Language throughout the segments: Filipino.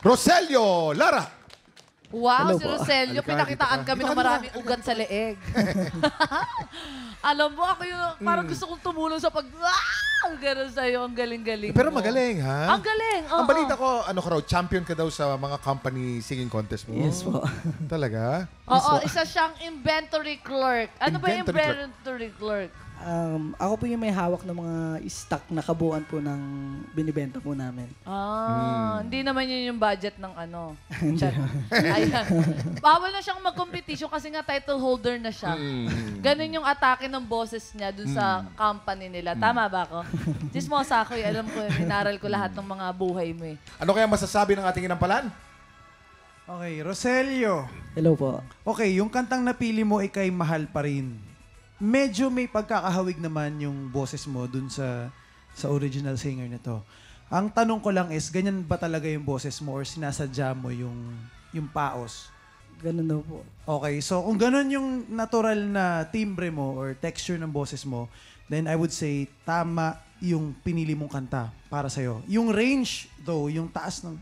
Roselio Lara. Wow, Hello si po. Roselio, Halika, pinakitaan dito ka. kami Dito ng ka, maraming dito ka. ugat sa leeg. Alam mo, ako yung parang gusto kong tumulong sa pag... Wow! Ganun sa'yo, ang galing-galing Pero mo. magaling, ha? Ang galing, oo. Ang balita ko, ano ka raw, champion ka daw sa mga company singing contest mo. Yes po. Talaga? Oo, isa siyang inventory clerk. Ano ba yung Inventory clerk? inventory clerk? Ako po yung may hawak ng mga stock na kabuuan po ng binibenta po namin. Hindi naman yun yung budget ng ano. Hindi. Ayan. Bawal na siyang mag-competition kasi nga title holder na siya. Ganun yung atake ng bosses niya dun sa company nila. Tama ba ako? Chismosa ako eh. Alam ko, inaral ko lahat ng mga buhay mo eh. Ano kaya masasabi ng ating inampalan? Okay, Roselio. Hello po. Okay, yung kantang napili mo ikay mahal pa rin. Medyo may pagkakahawig naman yung boses mo dun sa original singer nito. Ang tanong ko lang is, ganyan ba talaga yung boses mo or sinasadya mo yung paos? Ganun daw po. Okay, so kung ganun yung natural na timbre mo or texture ng boses mo, then I would say tama yung pinili mong kanta para sa'yo. Yung range though, yung taas ng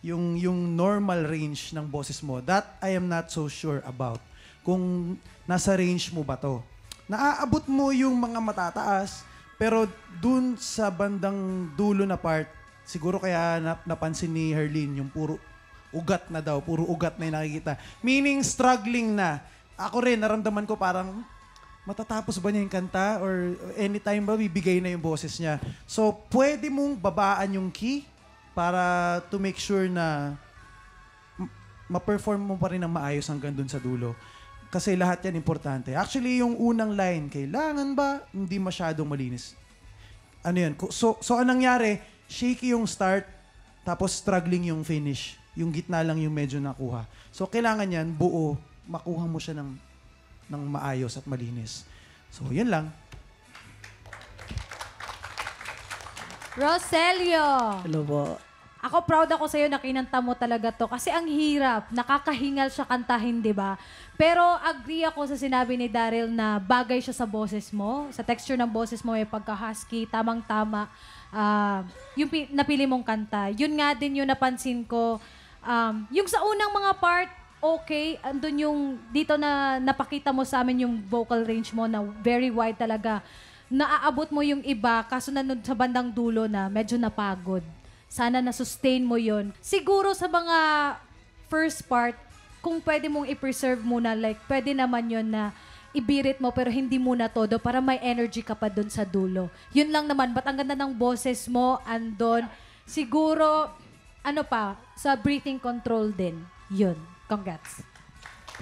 yung normal range ng boses mo, that I am not so sure about. Kung nasa range mo ba to. Naaabot mo yung mga matataas, pero dun sa bandang dulo na part, siguro kaya napansin ni Herlene yung puro ugat na daw, puro ugat na yung nakikita. Meaning, struggling na. Ako rin, naramdaman ko parang, matatapos ba niya yung kanta? Or anytime ba, bibigay na yung boses niya? So, pwede mong babaan yung key para to make sure na ma-perform mo pa rin ng maayos hanggang dun sa dulo. Kasi lahat yan importante. Actually, yung unang line, kailangan ba? Hindi masyadong malinis. Ano yan? So anong nangyari? Shaky yung start, tapos struggling yung finish. Yung gitna lang yung medyo nakuha. So kailangan yan, buo, makuha mo siya ng maayos at malinis. So yan lang. Roselio! Hello po. Ako proud ako sa'yo na kinanta mo talaga to kasi ang hirap, nakakahingal siya kantahin, di ba? Pero agree ako sa sinabi ni Daryl na bagay siya sa boses mo, sa texture ng boses mo, may pagka-husky, tamang-tama. Yung napili mong kanta, yun nga din yung napansin ko. Yung sa unang mga part, okay, andun yung dito na napakita mo sa amin yung vocal range mo na very wide talaga. Naaabot mo yung iba, kaso nanood sa bandang dulo na medyo napagod. Sana na-sustain mo yon. Siguro sa mga first part, kung pwede mong i-preserve muna, like pwede naman yon na ibirit mo pero hindi muna todo para may energy ka pa doon sa dulo. Yun lang naman. Ba't ang ganda ng boses mo, andon. Siguro, ano pa, sa breathing control din. Yun. Congrats.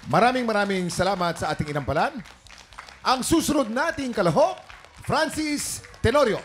Maraming salamat sa ating inampalan. Ang susunod nating kalahok, Francis Tenorio.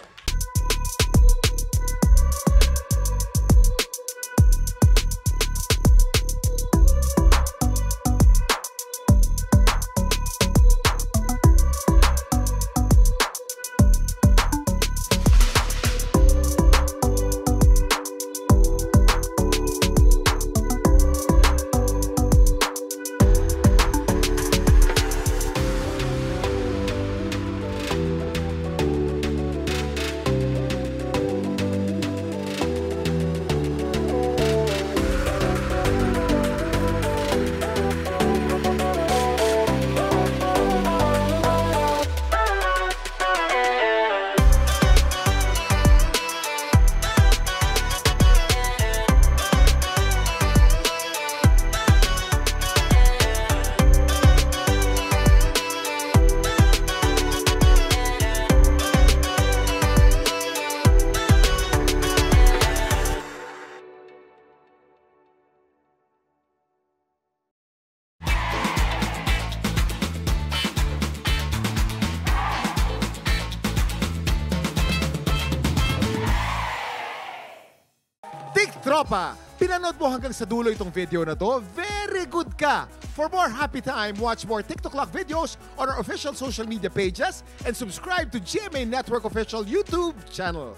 Tropa, pinanood mo hanggang sa dulo itong video na to, very good ka! For more happy time, watch more TikTok Lock videos on our official social media pages and subscribe to GMA Network official YouTube channel.